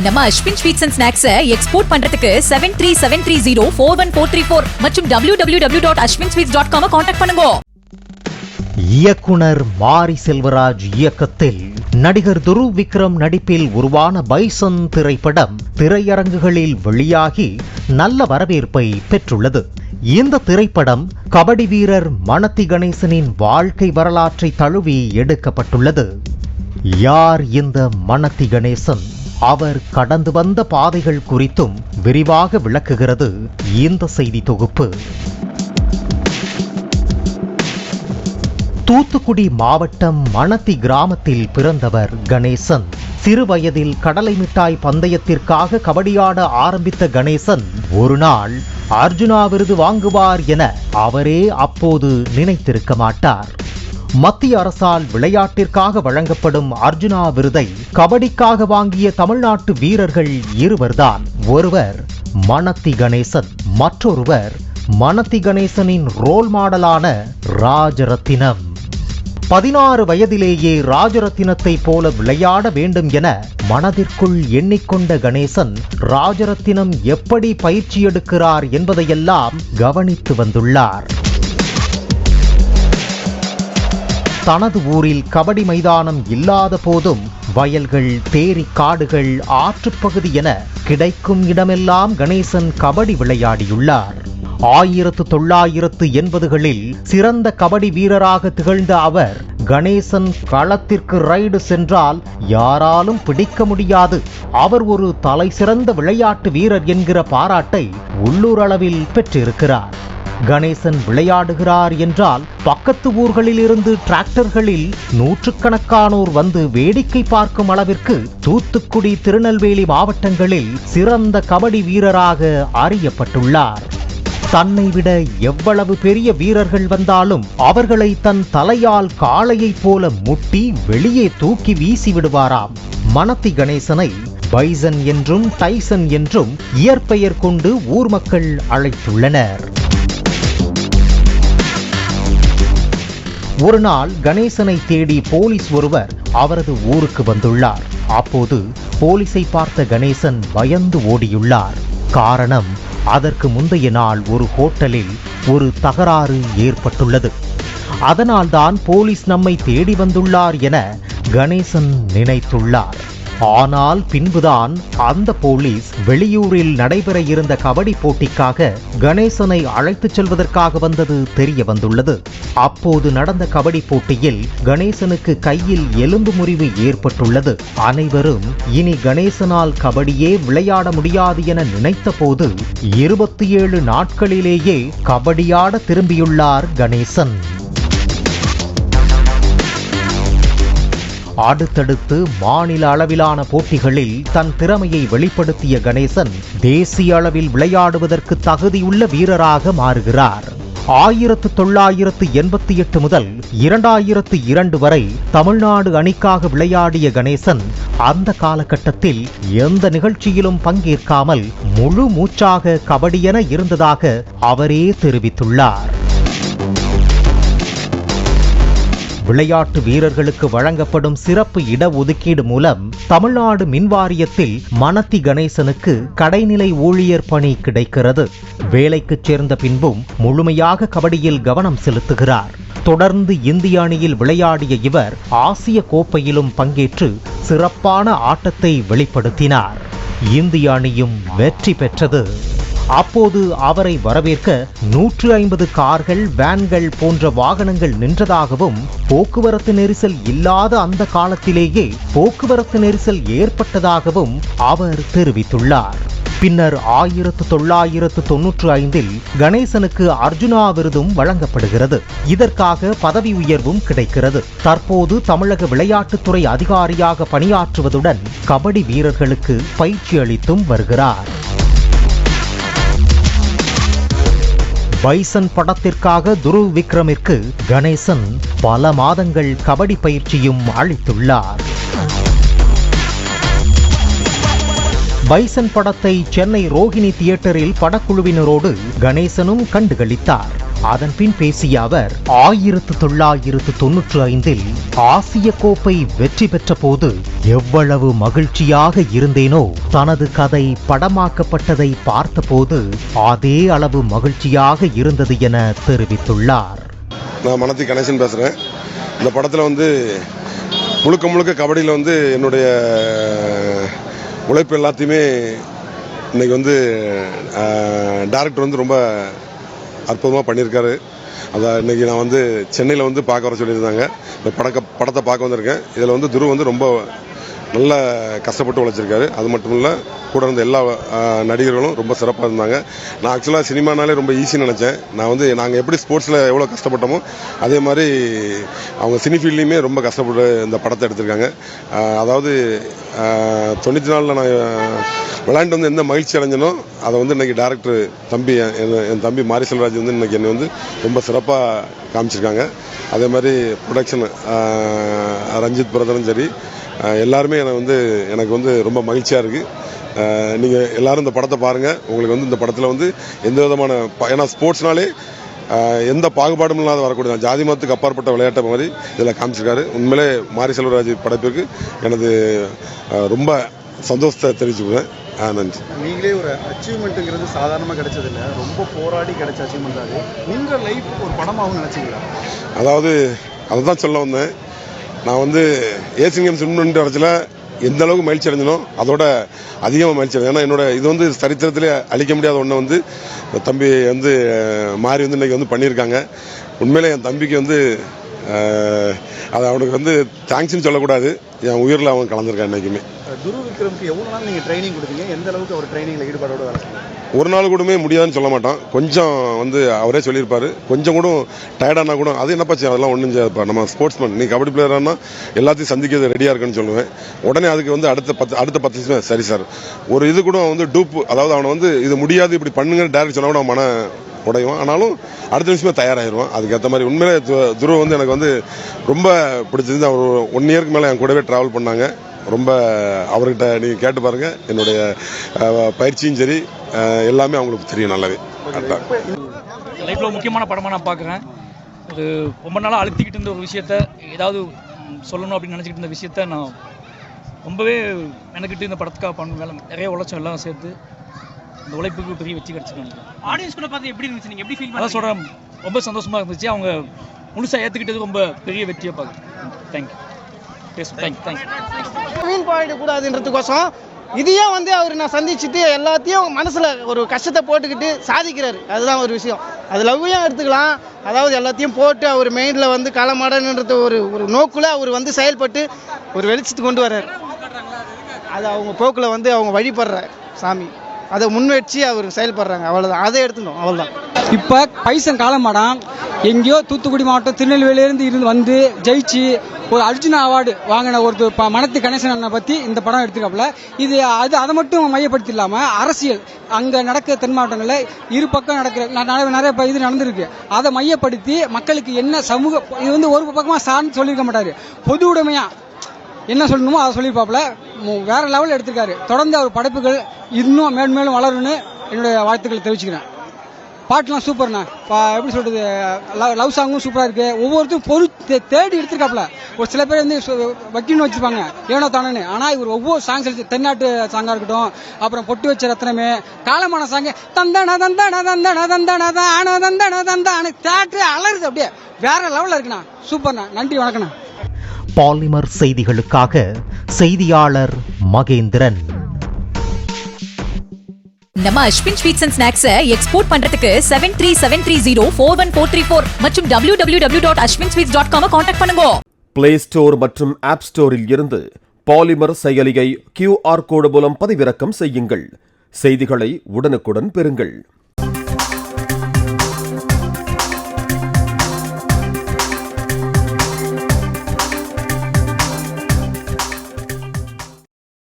நம்ம Ashwin sweets and snacks export பண்றதுக்கு 7373041434 மற்றும் www.ashwinsweets.com கான்டாக்ட் பண்ணுங்க. இயக்குனர் மாரி செல்வராஜ் இயக்கத்தில் நடிகர் துருவ் விக்ரம் நடிப்பில் உருவான பைசன் திரைப்படம் திரையரங்குகளில் வெளியாகி நல்ல வரவேற்பை பெற்றுள்ளது. இந்த திரைப்படம் கபடி வீரர் மணத்தி கணேசனின் வாழ்க்கை வரலாற்றை தழுவி எடுக்கப்பட்டுள்ளது. யார் இந்த மணத்தி கணேசன், அவர் கடந்து வந்த பாதைகள் குறித்தும் விரிவாக விளக்குகிறது இந்த செய்தி தொகுப்பு. தூத்துக்குடி மாவட்டம் மணத்தி கிராமத்தில் பிறந்தவர் கணேசன். சிறுவயதில் கடலை மிட்டாய் பந்தயத்திற்காக கபடியாட ஆரம்பித்த கணேசன் ஒரு நாள் அர்ஜுனா விருது வாங்குவார் என அவரே அப்போது நினைத்திருக்க மாட்டார். மத்திய அரசால் விளையாட்டிற்காக வழங்கப்படும் அர்ஜுனா விருதை கபடிக்காக வாங்கிய தமிழ்நாட்டு வீரர்கள் இருவர்தான். ஒருவர் மணத்தி கணேசன், மற்றொருவர் மணத்தி கணேசனின் ரோல் மாடலான ராஜரத்தினம். 16 வயதிலேயே ராஜரத்தினத்தை போல விளையாட வேண்டும் என மனதிற்குள் எண்ணிக்கொண்ட கணேசன் ராஜரத்தினம் எப்படி பயிற்சி எடுக்கிறார் என்பதையெல்லாம் கவனித்து வந்துள்ளார். தனது ஊரில் கபடி மைதானம் இல்லாத போதும் வயல்கள், தேரி காடுகள், ஆற்றுப்பகுதி என கிடைக்கும் இடமெல்லாம் கணேசன் கபடி விளையாடியுள்ளார். 1980களில் சிறந்த கபடி வீரராக திகழ்ந்த அவர் கணேசன் களத்திற்கு ரைடு சென்றால் யாராலும் பிடிக்க முடியாது, அவர் ஒரு தலை சிறந்த விளையாட்டு வீரர் என்கிற பாராட்டை உள்ளூர் அளவில் பெற்றிருக்கிறார். கணேசன் விளையாடுகிறார் என்றால் பக்கத்து ஊர்களில் இருந்து டிராக்டர்களில் நூற்றுக்கணக்கானோர் வந்து வேடிக்கை பார்க்கும் அளவிற்கு தூத்துக்குடி, திருநெல்வேலி மாவட்டங்களில் சிறந்த கபடி வீரராக அறியப்பட்டுள்ளார். தன்னை விட எவ்வளவு பெரிய வீரர்கள் வந்தாலும் அவர்களை தன் தலையால் காளையைப் போல முட்டி வெளியே தூக்கி வீசி விடுவாராம். மணத்தி கணேசனை பைசன் என்றும் டைசன் என்றும் இயற்பெயர் கொண்டு ஊர் மக்கள் அழைத்துள்ளனர். ஒரு நாள் கணேசனை தேடி போலீஸ் ஒருவர் அவரது ஊருக்கு வந்துள்ளார். அப்போது போலீஸை பார்த்த கணேசன் பயந்து ஓடியுள்ளார். காரணம், அதற்கு முந்தைய நாள் ஒரு ஹோட்டலில் ஒரு தகராறு ஏற்பட்டுள்ளது. அதனால்தான் போலீஸ் நம்மை தேடி வந்துள்ளார் என கணேசன் நினைத்துள்ளார். ஆனால் பின்புதான் அந்த போலீஸ் வெளியூரில் நடைபெற இருந்த கபடி போட்டிக்காக கணேசனை அழைத்துச் செல்வதற்காக வந்தது தெரிய வந்துள்ளது. அப்போது நடந்த கபடி போட்டியில் கணேசனுக்கு கையில் எலும்பு முறிவு ஏற்பட்டுள்ளது. அனைவரும் இனி கணேசனால் கபடியே விளையாட முடியாது என நினைத்த போது 27 நாட்களிலேயே கபடியாட திரும்பியுள்ளார் கணேசன். அடுத்தடுத்து மாநில அளவிலான போட்டிகளில் தன் திறமையை வெளிப்படுத்திய கணேசன் தேசிய அளவில் விளையாடுவதற்கு தகுதியுள்ள வீரராக மாறுகிறார். 1988 முதல் 2002 வரை தமிழ்நாடு அணிக்காக விளையாடிய கணேசன் அந்த காலகட்டத்தில் எந்த நிகழ்ச்சியிலும் பங்கேற்காமல் முழு மூச்சாக கபடியென இருந்ததாக அவரே தெரிவித்துள்ளார். விளையாட்டு வீரர்களுக்கு வழங்கப்படும் சிறப்பு இடஒதுக்கீடு மூலம் தமிழ்நாடு மின்வாரியத்தில் மணத்தி கணேசனுக்கு கடைநிலை ஊழியர் பணி கிடைக்கிறது. வேலைக்கு சேர்ந்த பின்பும் முழுமையாக கபடியில் கவனம் செலுத்துகிறார். தொடர்ந்து இந்திய அணியில் விளையாடிய இவர் ஆசிய கோப்பையிலும் பங்கேற்று சிறப்பான ஆட்டத்தை வெளிப்படுத்தினார். இந்திய அணியும் வெற்றி பெற்றது. அப்போது அவரை வரவேற்க 150 கார்கள், வேன்கள் போன்ற வாகனங்கள் நின்றதாகவும் போக்குவரத்து நெரிசல் இல்லாத அந்த காலத்திலேயே போக்குவரத்து நெரிசல் ஏற்பட்டதாகவும் அவர் தெரிவித்துள்ளார். பின்னர் 1995 கணேசனுக்கு அர்ஜுனா விருதும் வழங்கப்படுகிறது. இதற்காக பதவி உயர்வும் கிடைக்கிறது. தற்போது தமிழக விளையாட்டுத்துறை அதிகாரியாக பணியாற்றுவதுடன் கபடி வீரர்களுக்கு பயிற்சி அளித்தும் வருகிறார். பைசன் படத்திற்காக துருவ் விக்ரமிற்கு கணேசன் பல மாதங்கள் கபடி பயிற்சியும் அளித்துள்ளார். பைசன் படத்தை சென்னை ரோஹிணி தியேட்டரில் படக்குழுவினரோடு கணேசனும் கண்டுகளித்தார். அதன்பின் பேசிய அவர் 1995 ஆசிய கோப்பை வெற்றி பெற்ற போது எவ்வளவு மகிழ்ச்சியாக இருந்தேனோ தனது கதை படமாக்கப்பட்டதை பார்த்தபோது அதே அளவு மகிழ்ச்சியாக இருந்தது என தெரிவித்துள்ளார். நான் மனத்தி கணேசன் பேசுகிறேன். இந்த படத்தில் முழுக்க முழுக்க கபடியில் என்னுடைய உழைப்பு எல்லாத்தையுமே இன்னைக்கு டைரக்டர் ரொம்ப அற்புதமாக பண்ணியிருக்காரு. அதான் இன்றைக்கி நான் சென்னையில் பார்க்க வர சொல்லியிருந்தாங்க. இந்த படத்தை பார்க்க வந்திருக்கேன். இதில் துருவ் ரொம்ப நல்ல கஷ்டப்பட்டு உழைச்சிருக்காரு. அது மட்டும் இல்லை, கூட இருந்த எல்லா நடிகர்களும் ரொம்ப சிறப்பாக இருந்தாங்க. நான் ஆக்சுவலாக சினிமானாலே ரொம்ப ஈஸின்னு நினச்சேன். நாங்கள் எப்படி ஸ்போர்ட்ஸில் எவ்வளோ கஷ்டப்பட்டோமோ அதே மாதிரி அவங்க சினி ஃபீல்ட்லேயுமே ரொம்ப கஷ்டப்பட்டு இந்த படத்தை எடுத்திருக்காங்க. அதாவது 94 நான் விளையாண்டு எந்த மகிழ்ச்சி அடைஞ்சனோ அதை இன்றைக்கி டேரக்டர் தம்பி என் தம்பி மாரி செல்வராஜ் இன்றைக்கி என்னை ரொம்ப சிறப்பாக காமிச்சிருக்காங்க. அதே மாதிரி ப்ரொடக்ஷன் ரஞ்சித் பிரதரும் சரி, எல்லாருமே எனக்கு ரொம்ப மகிழ்ச்சியாக இருக்குது. நீங்கள் எல்லோரும் இந்த படத்தை பாருங்கள். உங்களுக்கு இந்த படத்தில் எந்த விதமான ஏன்னா ஸ்போர்ட்ஸ்னாலே எந்த பாகுபாடும் இல்லாத வரக்கூடிய ஜாதி மதத்துக்கு அப்பாற்பட்ட விளையாட்டை மாதிரி இதில் காமிச்சிருக்காரு. உண்மையிலே மாரி செல்வராஜ் படைப்புக்கு எனது ரொம்ப சந்தோஷத்தை தெரிவிச்சுக்கிறேன். நன்றி. நீங்களே ஒரு அச்சீவ்மெண்ட்டுங்கிறது சாதாரணமாக கிடைச்சதில்லை, ரொம்ப போராடி கிடைச்ச அச்சீவ்மெண்ட் அது. நீங்கள் லைஃப் ஒரு படமாகவும் நினச்சிங்களா? அதாவது அதை தான் சொல்ல வந்தேன். நான் ஏசியன் கேம்ஸ் வின் இடத்துல எந்த அளவுக்கு மகிழ்ச்சி அடைஞ்சனோ அதோட அதிகமாக மகிழ்ச்சி அடைஞ்சேன். ஏன்னா என்னோட இது சரித்திரத்திலே அழிக்க முடியாத ஒன்று தம்பி மாறி இன்னைக்கு பண்ணியிருக்காங்க. உண்மையிலே என் தம்பிக்கு அது அவனுக்கு தேங்க்ஸ்ன்னு சொல்லக்கூடாது, என் உயிரில் அவன் கலந்துருக்கான். என்றைக்குமே துருவ் விக்ரமுக்கு எவ்வளோ நாள் நீங்கள் ட்ரைனிங் கொடுத்தீங்க? எந்த அளவுக்கு அவர் ட்ரைனிங்கில் ஈடுபாடோட வேலை செய்யுங்க? ஒரு நாள் கூடமே முடியாதுன்னு சொல்ல மாட்டான். கொஞ்சம் அவரே சொல்லியிருப்பாரு, கொஞ்சம் கூட டயர்டானா கூட அது என்னப்பா அதெல்லாம் ஒன்றும் செய்யாதுப்பா, நம்ம ஸ்போர்ட்ஸ்மேன், நீ கபடி பிளேயரானா எல்லாத்தையும் சந்திக்கிறது ரெடியாக இருக்குன்னு சொல்லுவேன். உடனே அதுக்கு அடுத்த 10 நிமிஷம் சரி சார் ஒரு இது கூட டூப், அதாவது அவனை இது முடியாது இப்படி பண்ணுங்கன்னு டேரக்ட் சொன்னா கூட அவன் மன உடையும். ஆனாலும் அடுத்த நிமிஷமே தயாராகிடுவான். அதுக்கேற்ற மாதிரி உண்மையிலே துருவ் எனக்கு ரொம்ப பிடிச்சிருந்து. அவர் 1 இயருக்கு மேலே என் கூடவே ட்ராவல் பண்ணாங்க. ரொம்ப அவர்கிட்ட நீங்கள் கேட்டு பாருங்கள். என்னுடைய பயிற்சியும் சரி எல்லாமே அவங்களுக்கு தெரியும் நல்லாவே. லைஃப்பில் முக்கியமான படமாக நான் பார்க்குறேன். ஒரு ரொம்ப நாளாக அழுத்திக்கிட்டு இருந்த ஒரு விஷயத்த ஏதாவது சொல்லணும் அப்படின்னு நினச்சிக்கிட்டு இருந்த விஷயத்த நான் ரொம்பவே எனக்கிட்டு இந்த படத்துக்காக பண்ண வேலை நிறைய உழைச்சம் எல்லாம் சேர்த்து இந்த உழைப்புக்கு பெரிய வெற்றி கிடச்சிருக்காங்க. ஆடியன்ஸ் கூட பார்த்து எப்படி இருந்துச்சு, நீங்கள் எப்படி ஃபீல் அதான் சொல்கிறேன், ரொம்ப சந்தோஷமாக இருந்துச்சு. அவங்க முழுசாக ஏற்றுக்கிட்டது ரொம்ப பெரிய வெற்றியாக பார்க்குறேன். தேங்க்யூ. வீண் பாயிட கூடாதுன்றதுக்கோசம் இதையே அவர் நான் சந்திச்சுட்டு எல்லாத்தையும் மனசுல ஒரு கஷ்டத்தை போட்டுக்கிட்டு சாதிக்கிறாரு. அதுதான் ஒரு விஷயம். அது லவ்வையும் எடுத்துக்கலாம். அதாவது எல்லாத்தையும் போட்டு அவர் மெயின்ல களமாடன்றது ஒரு நோக்குல அவர் செயல்பட்டு ஒரு வெளிச்சத்துக்கு கொண்டு வர்றாரு. அது அவங்க போக்குல அவங்க வழிபடுற சாமி, அதை முன்வச்சு அவர் செயல்படுறாங்க. அவ்வளோதான், அதை எடுத்துக்கணும். அவ்வளோதான். இப்போ பைசன் காலமாடான் எங்கேயோ தூத்துக்குடி மாவட்டம் திருநெல்வேலியிலேருந்து வந்து ஜெயிச்சு ஒரு அர்ஜுனா அவார்டு வாங்கின ஒரு மனத்தி கணேசனை பற்றி இந்த படம் எடுத்துக்காப்புல. இது அதை மட்டும் மையப்படுத்தி இல்லாமல் அரசியல் அங்கே நடக்கிற தென் மாவட்டங்களில் இரு பக்கம் நடக்கிற நிறைய இது நடந்திருக்கு. அதை மையப்படுத்தி மக்களுக்கு என்ன சமூக இது ஒரு பக்கமாக சார்ந்து சொல்லியிருக்க மாட்டார், பொது உடைமையாக என்ன சொல்லணுமோ அதை சொல்லியிருப்பாப்புல. வேற லெவலில் எடுத்திருக்காரு. தொடர்ந்து அவர் படைப்புகள் இன்னும் மேலும் வளரும்னு என்னுடைய வாழ்த்துக்களை தெரிவிச்சுக்கிறேன். பாட்டுலாம் சூப்பர்ண்ணா. எப்படி சொல்றது, லவ் சாங்கும் சூப்பராக இருக்கு. ஒவ்வொருத்தரும் பொருள் தேடி எடுத்திருக்காப்புல. ஒரு சில பேர் வக்கீல்னு வச்சிருப்பாங்க ஏனோ தானே, ஆனால் இவர் ஒவ்வொரு சாங்ஸ் தென்னாட்டு சாங்காக இருக்கட்டும், அப்புறம் பொட்டு வச்ச ரத்னமே, காலமான சாங்கு தந்தான தந்தான தந்தான தந்தான தான தந்தான தந்தான தேட்டரே அலருது. அப்படியே வேற லெவலில் இருக்குண்ணா. சூப்பர்ண்ணா. நன்றி, வணக்கண்ணா. பாலிமர் செய்திகளுக்காக செய்தியாளர் மகேந்திரன். நம்ம Ashwin sweets and snacks export பண்றதுக்கு 7373041434 மற்றும் www.ashwinsweets.com கான்டாக்ட் பண்ணுங்க. பிளே ஸ்டோர் மற்றும் ஆப் ஸ்டோரில் இருந்து பாலிமர் செயலியை QR கோடு மூலம் பதிவிறக்கம் செய்யுங்கள். செய்திகளை உடனுக்குடன் பெறுங்கள்.